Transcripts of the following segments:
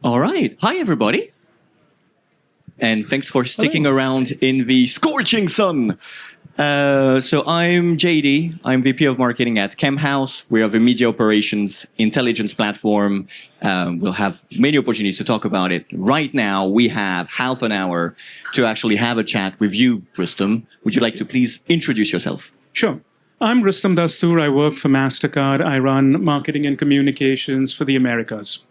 All right. Hi, everybody. And thanks for sticking around in the scorching sun. So I'm JD. I'm VP of Marketing at Camphouse. We are the media operations intelligence platform. We'll have many opportunities to talk about it. Right now, we have half an hour to actually have a chat with you, Rustom. Would you like to please introduce yourself? Sure. I'm Rustom Dastoor. I work for Mastercard. I run marketing and communications for the Americas.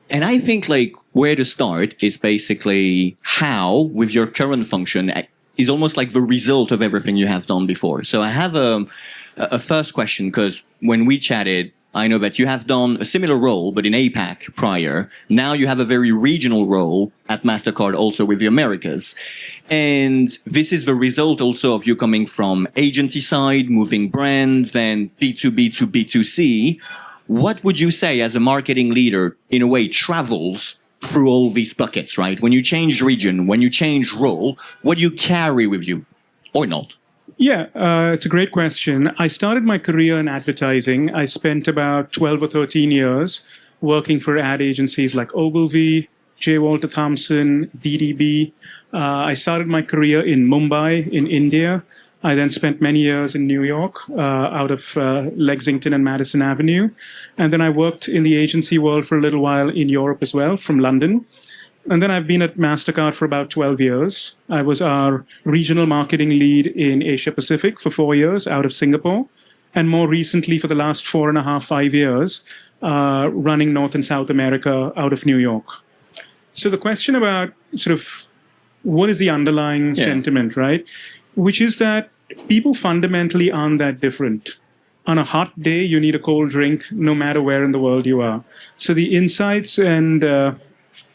And I think where to start is basically how, with your current function, is almost like the result of everything you have done before. So I have a first question, because when we chatted, I know that you have done a similar role, but in APAC prior. Now you have a very regional role at Mastercard, also with the Americas. And this is the result also of you coming from agency side, moving brand, then B2B to B2C. What would you say as a marketing leader, in a way, travels through all these buckets, right? When you change region, when you change role, what do you carry with you or not? Yeah, it's a great question. I started my career in advertising. I spent about 12 or 13 years working for ad agencies like Ogilvy, J. Walter Thompson, DDB. I started my career in Mumbai, in India. I then spent many years in New York, out of Lexington and Madison Avenue. And then I worked in the agency world for a little while in Europe as well, from London. And then I've been at Mastercard for about 12 years. I was our regional marketing lead in Asia Pacific for 4 years out of Singapore. And more recently, for the last 4.5, 5 years, running North and South America out of New York. So the question about sort of what is the underlying sentiment, right? Which is that people fundamentally aren't that different. On a hot day, you need a cold drink no matter where in the world you are. So the insights and the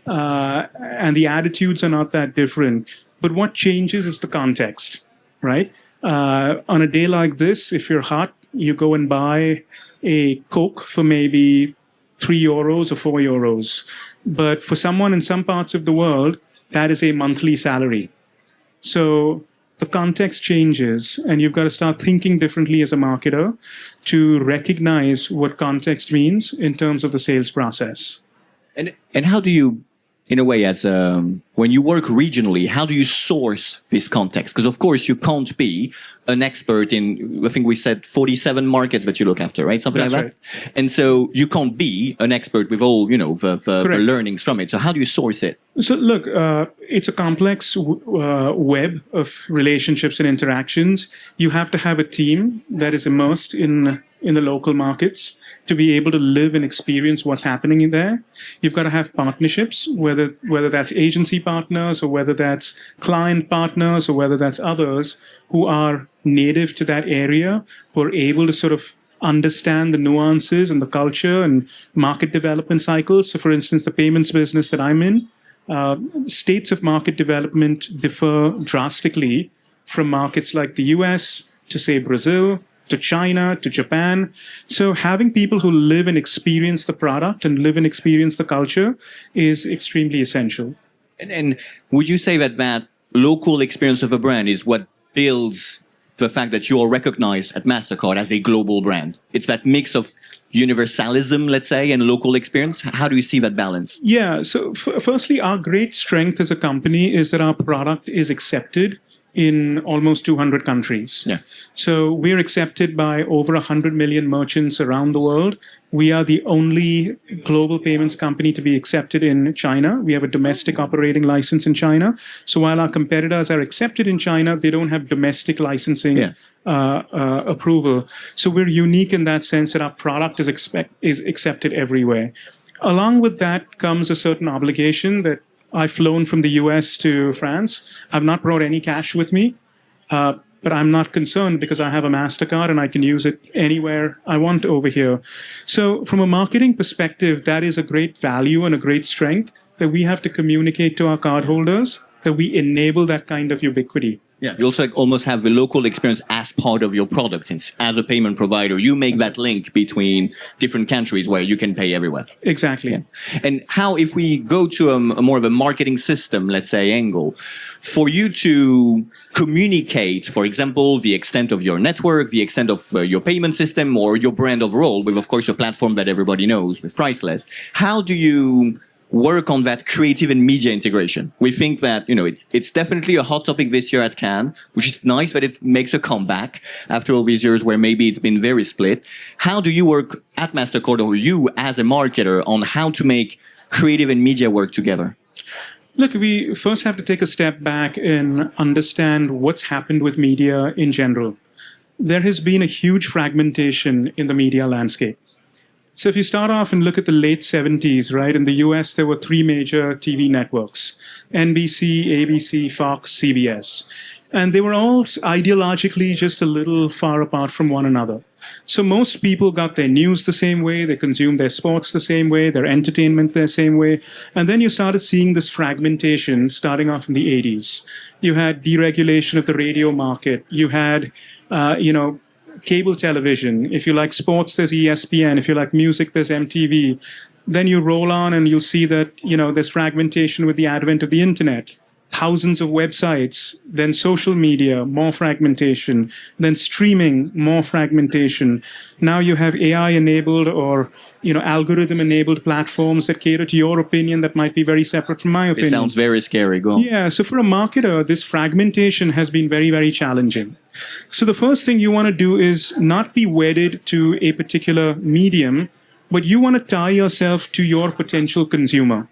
attitudes are not that different. But what changes is the context, right? On a day like this, if you're hot, you go and buy a Coke for maybe €3 or €4. But for someone in some parts of the world, that is a monthly salary. So the context changes, and you've got to start thinking differently as a marketer to recognize what context means in terms of the sales process. And how do you, in a way, as when you work regionally, how do you source this context? Because of course you can't be an expert in, I think we said 47 markets that you look after, right? Something That's like that. Right. And so you can't be an expert with all, the learnings from it. So how do you source it? So look, it's a complex web of relationships and interactions. You have to have a team that is immersed in the local markets to be able to live and experience what's happening in there. You've got to have partnerships, whether that's agency partners or whether that's client partners or whether that's others who are native to that area, who are able to sort of understand the nuances and the culture and market development cycles. So for instance, the payments business that I'm in, states of market development differ drastically from markets like the US to, say, Brazil, to China, to Japan. So having people who live and experience the product and live and experience the culture is extremely essential. And would you say that local experience of a brand is what builds the fact that you are recognized at Mastercard as a global brand? It's that mix of universalism, let's say, and local experience. How do you see that balance? Yeah, so firstly, our great strength as a company is that our product is accepted in almost 200 countries. Yeah. So we're accepted by over 100 million merchants around the world. We are the only global payments company to be accepted in China. We have a domestic operating license in China. So while our competitors are accepted in China, they don't have domestic licensing approval. So we're unique in that sense that our product is accepted everywhere. Along with that comes a certain obligation that I've flown from the US to France. I've not brought any cash with me, but I'm not concerned because I have a MasterCard and I can use it anywhere I want over here. So from a marketing perspective, that is a great value and a great strength that we have to communicate to our cardholders, that we enable that kind of ubiquity. Yeah, you also like almost have the local experience as part of your product. Since as a payment provider, you make that link between different countries where you can pay everywhere. Exactly. Yeah. And how, if we go to a more of a marketing system, let's say, angle, for you to communicate, for example, the extent of your network, the extent of your payment system, or your brand overall, with, of course, your platform that everybody knows with Priceless, how do you work on that creative and media integration? We think that, it's definitely a hot topic this year at Cannes, which is nice that it makes a comeback after all these years where maybe it's been very split. How do you work at Mastercard, or you as a marketer, on how to make creative and media work together? Look, we first have to take a step back and understand what's happened with media in general. There has been a huge fragmentation in the media landscape. So if you start off and look at the late 70s, right, in the US, there were three major TV networks: NBC, ABC, Fox, CBS. And they were all ideologically just a little far apart from one another. So most people got their news the same way, they consumed their sports the same way, their entertainment the same way. And then you started seeing this fragmentation starting off in the 80s. You had deregulation of the radio market. You had, cable television. If you like sports, there's ESPN. If you like music, there's MTV. Then you roll on and you'll see that, there's fragmentation with the advent of the internet. Thousands of websites, then social media, more fragmentation, then streaming, more fragmentation. Now you have AI-enabled or, algorithm-enabled platforms that cater to your opinion that might be very separate from my opinion. It sounds very scary. Go on. Yeah, so for a marketer, this fragmentation has been very, very challenging. So the first thing you want to do is not be wedded to a particular medium, but you want to tie yourself to your potential consumer.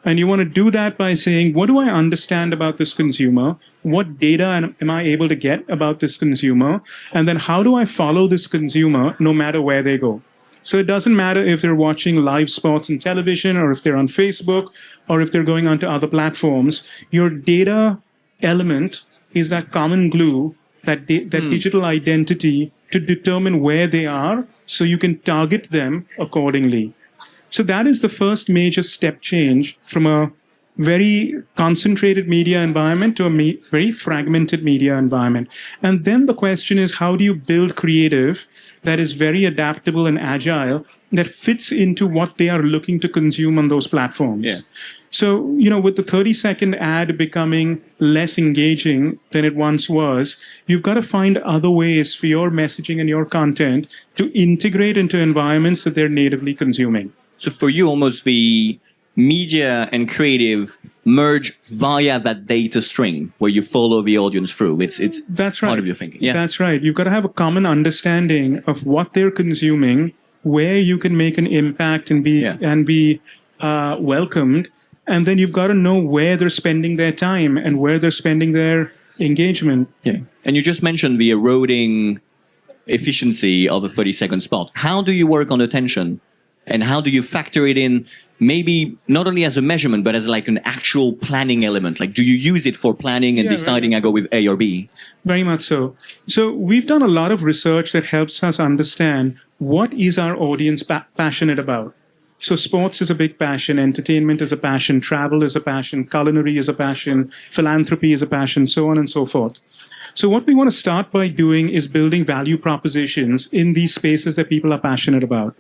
And you want to do that by saying, what do I understand about this consumer? What data am I able to get about this consumer? And then how do I follow this consumer no matter where they go? So it doesn't matter if they're watching live sports on television, or if they're on Facebook, or if they're going onto other platforms. Your data element is that common glue, that digital identity to determine where they are so you can target them accordingly. So that is the first major step change from a very concentrated media environment to a very fragmented media environment. And then the question is, how do you build creative that is very adaptable and agile, that fits into what they are looking to consume on those platforms? Yeah. So, with the 30-second ad becoming less engaging than it once was, you've got to find other ways for your messaging and your content to integrate into environments that they're natively consuming. So for you, almost the media and creative merge via that data string where you follow the audience through. It's That's right. part of your thinking. Yeah. That's right. You've got to have a common understanding of what they're consuming, where you can make an impact and be welcomed. And then you've got to know where they're spending their time and where they're spending their engagement. Yeah. And you just mentioned the eroding efficiency of a 30-second spot. How do you work on attention? And how do you factor it in, maybe not only as a measurement, but as like an actual planning element? Like, do you use it for planning and deciding I go with A or B? Very much so. So we've done a lot of research that helps us understand what is our audience passionate about. So sports is a big passion, entertainment is a passion, travel is a passion, culinary is a passion, philanthropy is a passion, so on and so forth. So what we want to start by doing is building value propositions in these spaces that people are passionate about.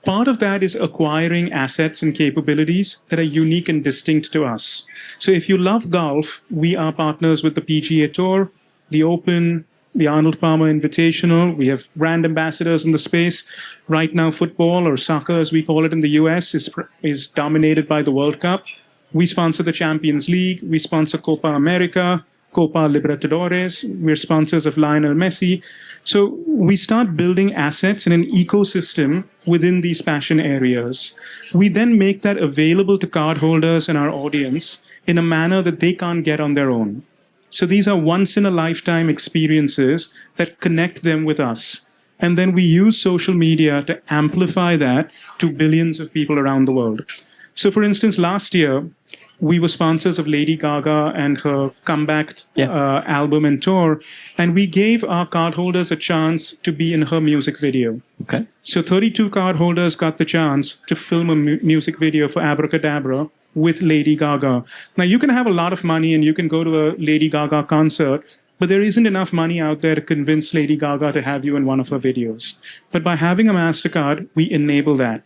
Part of that is acquiring assets and capabilities that are unique and distinct to us. So if you love golf, we are partners with the PGA Tour, the Open, the Arnold Palmer Invitational. We have brand ambassadors in the space. Right now, football, or soccer as we call it in the US, is dominated by the World Cup. We sponsor the Champions League. We sponsor Copa America, Copa Libertadores. We're sponsors of Lionel Messi. So we start building assets in an ecosystem within these passion areas. We then make that available to cardholders and our audience in a manner that they can't get on their own. So these are once-in-a-lifetime experiences that connect them with us. And then we use social media to amplify that to billions of people around the world. So for instance, last year, we were sponsors of Lady Gaga and her comeback album and tour, and we gave our cardholders a chance to be in her music video. Okay. So 32 cardholders got the chance to film a music video for Abracadabra with Lady Gaga. Now, you can have a lot of money and you can go to a Lady Gaga concert, but there isn't enough money out there to convince Lady Gaga to have you in one of her videos. But by having a Mastercard, we enable that.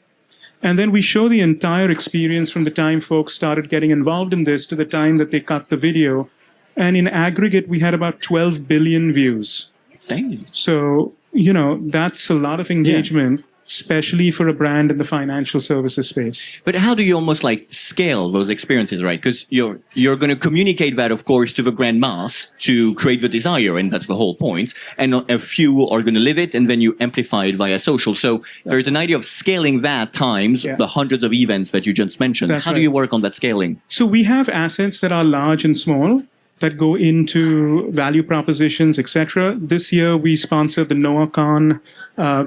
And then we show the entire experience from the time folks started getting involved in this to the time that they cut the video. And in aggregate, we had about 12 billion views. Dang. So, that's a lot of engagement, especially for a brand in the financial services space. But how do you almost like scale those experiences, right? Because you're going to communicate that, of course, to the grand mass to create the desire, and that's the whole point. And a few are going to live it, and then you amplify it via social. So there's an idea of scaling that times the hundreds of events that you just mentioned. How do you work on that scaling? So we have assets that are large and small, that go into value propositions, etc. This year, we sponsored the Noah Khan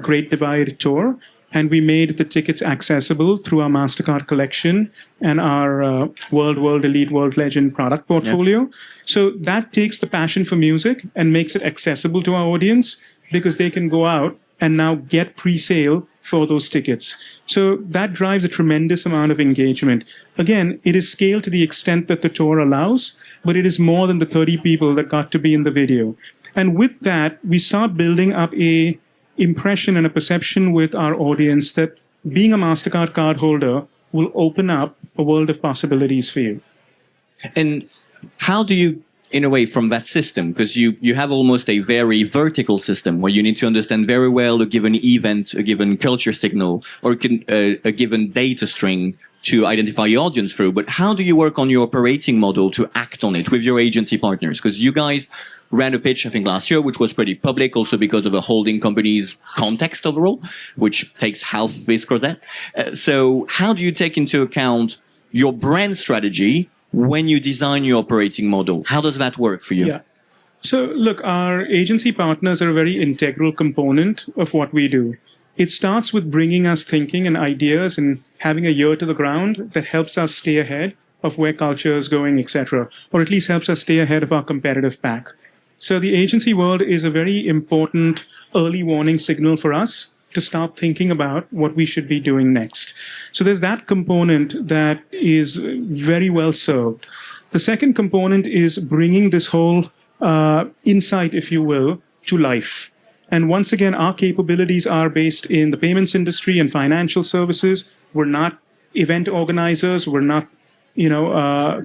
Great Divide Tour, and we made the tickets accessible through our Mastercard collection and our World Elite, World Legend product portfolio. Yeah. So that takes the passion for music and makes it accessible to our audience because they can go out and now get pre-sale for those tickets. So that drives a tremendous amount of engagement. Again, it is scaled to the extent that the tour allows, but it is more than the 30 people that got to be in the video. And with that, we start building up a impression and a perception with our audience that being a Mastercard cardholder will open up a world of possibilities for you. And how do you, in a way, from that system, because you have almost a very vertical system where you need to understand very well a given event, a given culture signal, or a given data string to identify your audience through. But how do you work on your operating model to act on it with your agency partners? Because you guys ran a pitch, I think, last year, which was pretty public, also because of a holding company's context overall, which takes half this or that. So how do you take into account your brand strategy when you design your operating model? How does that work for you? Yeah. So look, our agency partners are a very integral component of what we do. It starts with bringing us thinking and ideas and having a ear to the ground that helps us stay ahead of where culture is going, etc., or at least helps us stay ahead of our competitive pack. So the agency world is a very important early warning signal for us to start thinking about what we should be doing next. So there's that component that is very well served. The second component is bringing this whole insight, if you will, to life. And once again, our capabilities are based in the payments industry and financial services. We're not event organizers. We're not,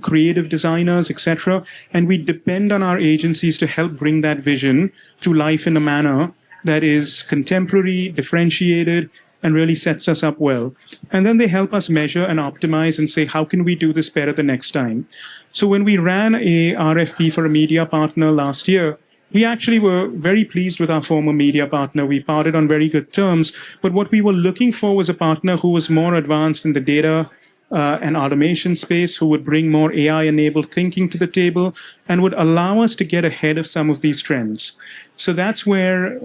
creative designers, etc. And we depend on our agencies to help bring that vision to life in a manner that is contemporary, differentiated, and really sets us up well. And then they help us measure and optimize and say, how can we do this better the next time? So when we ran a RFP for a media partner last year, we actually were very pleased with our former media partner. We parted on very good terms. But what we were looking for was a partner who was more advanced in the data and automation space, who would bring more AI-enabled thinking to the table and would allow us to get ahead of some of these trends. So that's where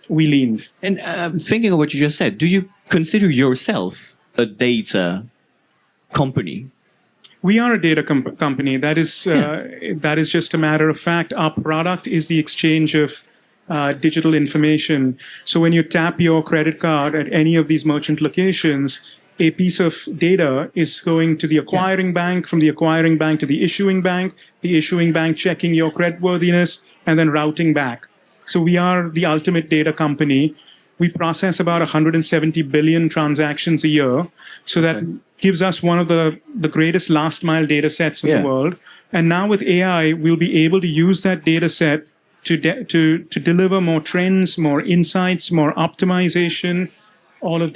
we leaned. And thinking of what you just said, do you consider yourself a data company? We are a data company. That is just a matter of fact. Our product is the exchange of digital information. So when you tap your credit card at any of these merchant locations, a piece of data is going to the acquiring bank, from the acquiring bank to the issuing bank checking your creditworthiness, and then routing back. So we are the ultimate data company. We process about 170 billion transactions a year. So that gives us one of the greatest last mile data sets in the world. And now with AI, we'll be able to use that data set to deliver more trends, more insights, more optimization, all of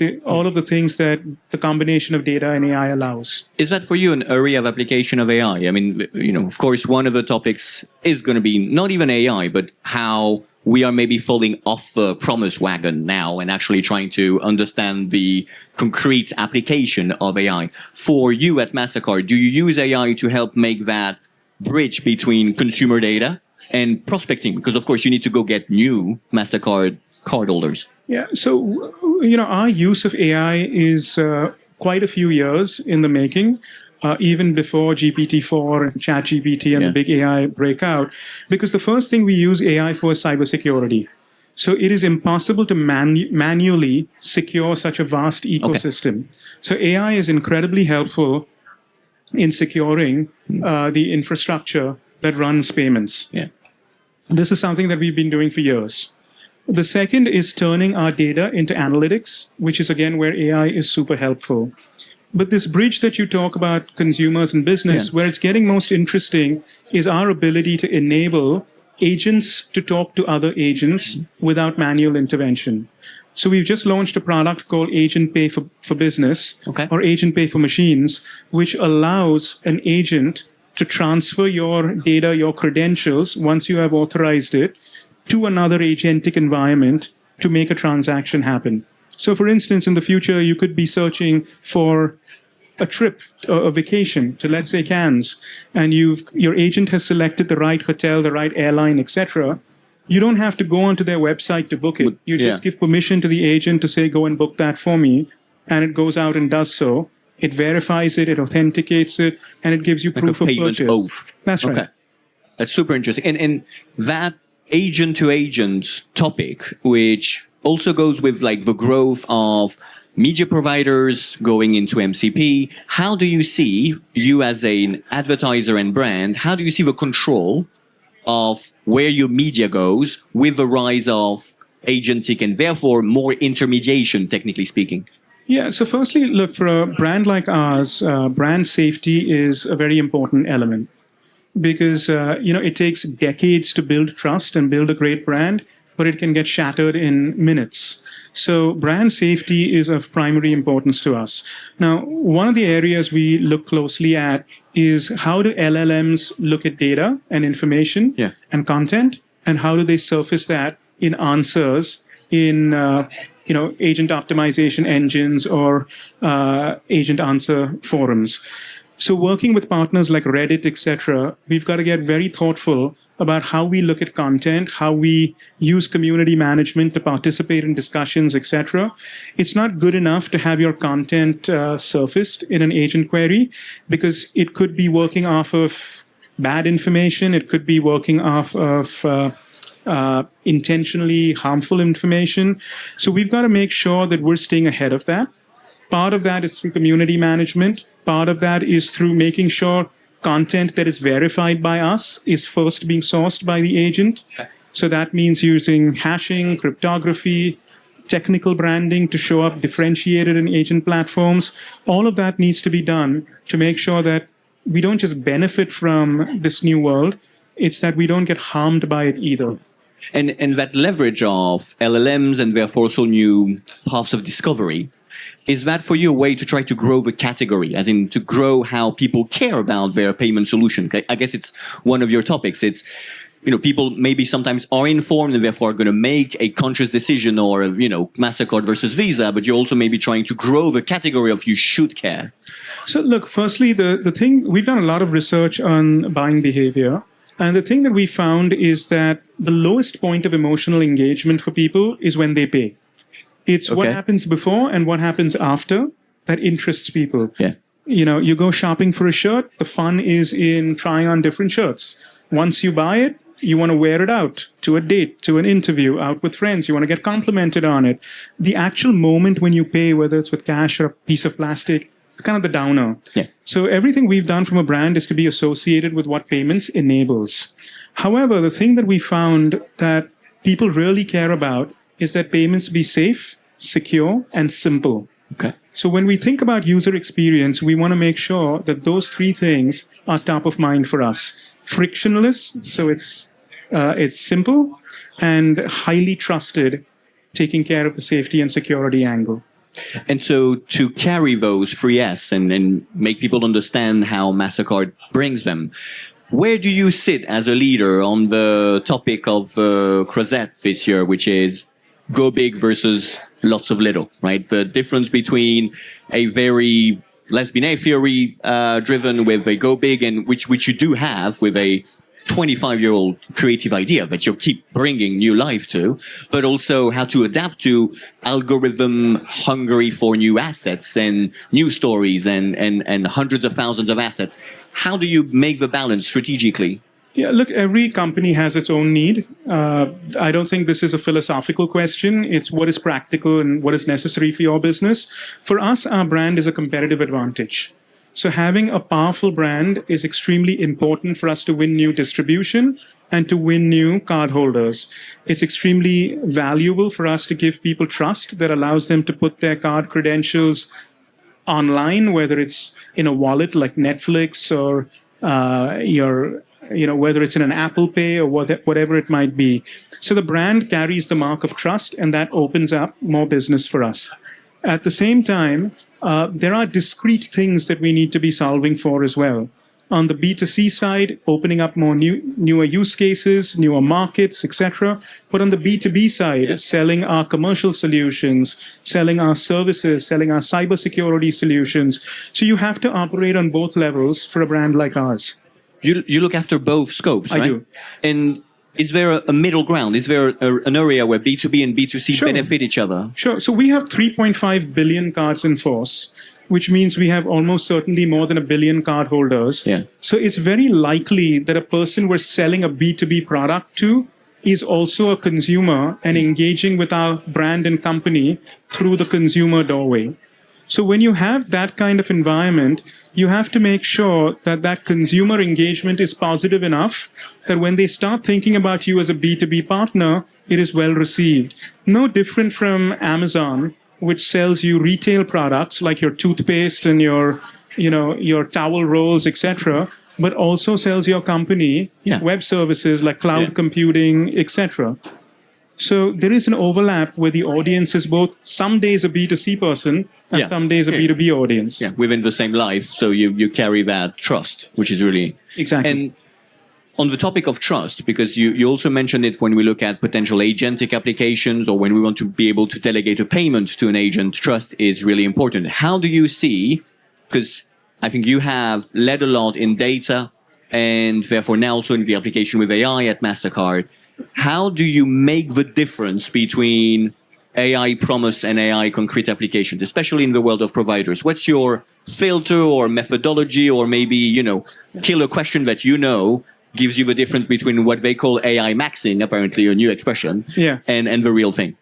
the things that the combination of data and AI allows. Is that for you an area of application of AI? I mean, of course, one of the topics is going to be not even AI, but how we are maybe falling off the promise wagon now and actually trying to understand the concrete application of AI. For you at Mastercard, do you use AI to help make that bridge between consumer data and prospecting? Because, of course, you need to go get new Mastercard cardholders. Yeah, so, our use of AI is quite a few years in the making. Even before GPT-4 and ChatGPT and the big AI breakout, because the first thing we use AI for is cybersecurity. So it is impossible to manually secure such a vast ecosystem. So AI is incredibly helpful in securing the infrastructure that runs payments. Yeah. This is something that we've been doing for years. The second is turning our data into analytics, which is again where AI is super helpful. But this bridge that you talk about, consumers and business, where it's getting most interesting is our ability to enable agents to talk to other agents without manual intervention. So we've just launched a product called Agent Pay for Business, or Agent Pay for Machines, which allows an agent to transfer your data, your credentials, once you have authorized it, to another agentic environment to make a transaction happen. So for instance, in the future, you could be searching for a trip, a vacation to, let's say, Cannes, and your agent has selected the right hotel, the right airline, etc. You don't have to go onto their website to book it. You just give permission to the agent to say, go and book that for me, and it goes out and does so. It verifies it, it authenticates it, and it gives you like proof a of payment purchase. Oath. That's right. That's super interesting. And that agent-to-agent topic, which also goes with like the growth of media providers going into MCP. How do you see, you as an advertiser and brand, how do you see the control of where your media goes with the rise of agentic and therefore more intermediation, technically speaking? Yeah, so firstly, look, for a brand like ours, brand safety is a very important element because, it takes decades to build trust and build a great brand, but it can get shattered in minutes. So brand safety is of primary importance to us. Now, one of the areas we look closely at is how do LLMs look at data and information and content, and how do they surface that in answers in agent optimization engines or agent answer forums. So working with partners like Reddit, etc., we've got to get very thoughtful about how we look at content, how we use community management to participate in discussions, etc. It's not good enough to have your content surfaced in an agent query because it could be working off of bad information. It could be working off of intentionally harmful information. So we've got to make sure that we're staying ahead of that. Part of that is through community management. Part of that is through making sure content that is verified by us is first being sourced by the agent. So that means using hashing, cryptography, technical branding to show up differentiated in agent platforms. All of that needs to be done to make sure that we don't just benefit from this new world, it's that we don't get harmed by it either. And that leverage of LLMs and therefore also new paths of discovery, is that for you a way to try to grow the category, as in to grow how people care about their payment solution? I guess it's one of your topics. It's, people maybe sometimes are informed and therefore are going to make a conscious decision or, Mastercard versus Visa, but you're also maybe trying to grow the category of you should care. So look, firstly, the thing, we've done a lot of research on buying behavior. And the thing that we found is that the lowest point of emotional engagement for people is when they pay. It's what happens before and what happens after that interests people. Yeah. You go shopping for a shirt, the fun is in trying on different shirts. Once you buy it, you want to wear it out to a date, to an interview, out with friends. You want to get complimented on it. The actual moment when you pay, whether it's with cash or a piece of plastic, it's kind of the downer. Yeah. So everything we've done from a brand is to be associated with what payments enables. However, the thing that we found that people really care about is that payments be safe, secure, and simple. Okay. So when we think about user experience, we want to make sure that those three things are top of mind for us. Frictionless, so it's simple, and highly trusted, taking care of the safety and security angle. And so to carry those 3S and make people understand how Mastercard brings them, where do you sit as a leader on the topic of Crozet this year, which is go big versus lots of little, right? The difference between a very lesbian theory driven with a go big, and which you do have with a 25-year-old creative idea that you keep bringing new life to, but also how to adapt to algorithm hungry for new assets and new stories and hundreds of thousands of assets. How do you make the balance strategically? Yeah, look, every company has its own need. I don't think this is a philosophical question. It's what is practical and what is necessary for your business. For us, our brand is a competitive advantage. So having a powerful brand is extremely important for us to win new distribution and to win new cardholders. It's extremely valuable for us to give people trust that allows them to put their card credentials online, whether it's in a wallet like Netflix or whether it's in an Apple Pay or whatever it might be. So the brand carries the mark of trust, and that opens up more business for us. At the same time, there are discrete things that we need to be solving for as well. On the B2C side, opening up more newer use cases, newer markets, etc. But on the B2B side, selling our commercial solutions, selling our services, selling our cybersecurity solutions. So you have to operate on both levels for a brand like ours. You look after both scopes, right? I do. And is there a middle ground? Is there an area where B2B and B2C benefit each other? Sure. So we have 3.5 billion cards in force, which means we have almost certainly more than 1 billion cardholders. Yeah. So it's very likely that a person we're selling a B2B product to is also a consumer and engaging with our brand and company through the consumer doorway. So when you have that kind of environment, you have to make sure that that consumer engagement is positive enough that when they start thinking about you as a B2B partner, it is well received. No different from Amazon, which sells you retail products like your toothpaste and your towel rolls, etc., but also sells your company web services like cloud computing, etc. So there is an overlap where the audience is both some days a B2C person and some days a B2B audience. Yeah, within the same life. So you carry that trust, which is really... Exactly. And on the topic of trust, because you also mentioned it when we look at potential agentic applications or when we want to be able to delegate a payment to an agent, trust is really important. How do you see, because I think you have led a lot in data and therefore now also in the application with AI at Mastercard, how do you make the difference between AI promise and AI concrete applications, especially in the world of providers? What's your filter or methodology or maybe, killer question that gives you the difference between what they call AI maxing, apparently a new expression, and the real thing?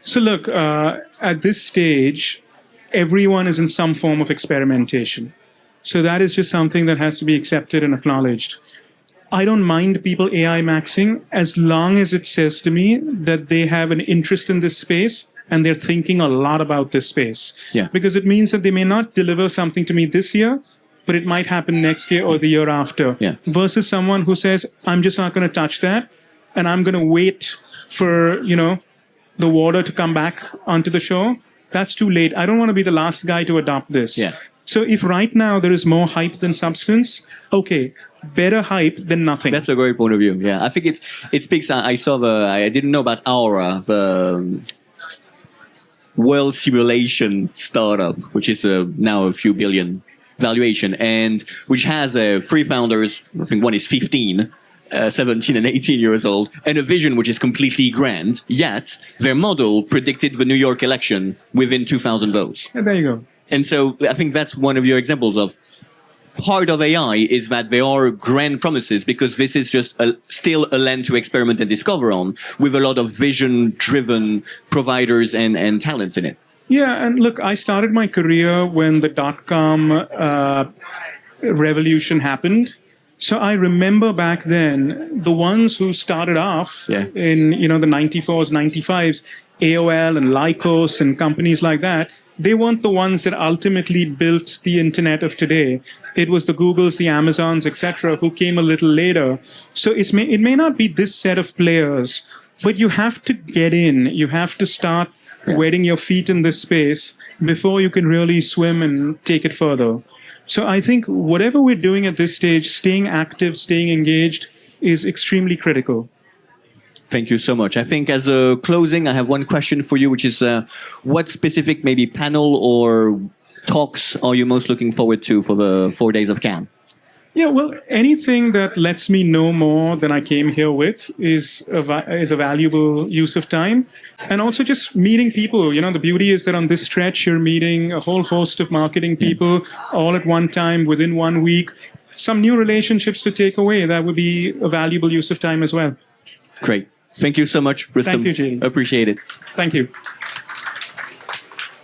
So look, at this stage, everyone is in some form of experimentation. So that is just something that has to be accepted and acknowledged. I don't mind people AI maxing as long as it says to me that they have an interest in this space and they're thinking a lot about this space. Yeah. Because it means that they may not deliver something to me this year, but it might happen next year or the year after. Yeah. Versus someone who says, I'm just not going to touch that and I'm going to wait for, the water to come back onto the shore. That's too late. I don't want to be the last guy to adopt this. Yeah. So if right now there is more hype than substance, okay, better hype than nothing. That's a great point of view. Yeah, I think it speaks. I didn't know about Aura, the world simulation startup, which is now a few billion valuation, and which has 3 founders. I think one is 15. 17 and 18 years old, and a vision which is completely grand, yet their model predicted the New York election within 2,000 votes. And there you go. And so I think that's one of your examples of part of AI is that there are grand promises because this is just still a land to experiment and discover on with a lot of vision-driven providers and talents in it. Yeah, and look, I started my career when the dot-com revolution happened. So I remember back then, the ones who started off in the 94s, 95s, AOL and Lycos and companies like that, they weren't the ones that ultimately built the internet of today. It was the Googles, the Amazons, etc., who came a little later. So it may not be this set of players, but you have to get in. You have to start wetting your feet in this space before you can really swim and take it further. So I think whatever we're doing at this stage, staying active, staying engaged is extremely critical. Thank you so much. I think as a closing, I have one question for you, which is what specific maybe panel or talks are you most looking forward to for the 4 days of Cannes? Yeah, well, anything that lets me know more than I came here with is a valuable use of time. And also just meeting people. The beauty is that on this stretch, you're meeting a whole host of marketing people all at one time within 1 week. Some new relationships to take away. That would be a valuable use of time as well. Great. Thank you so much, Rustom. Thank you, JD. Appreciate it. Thank you.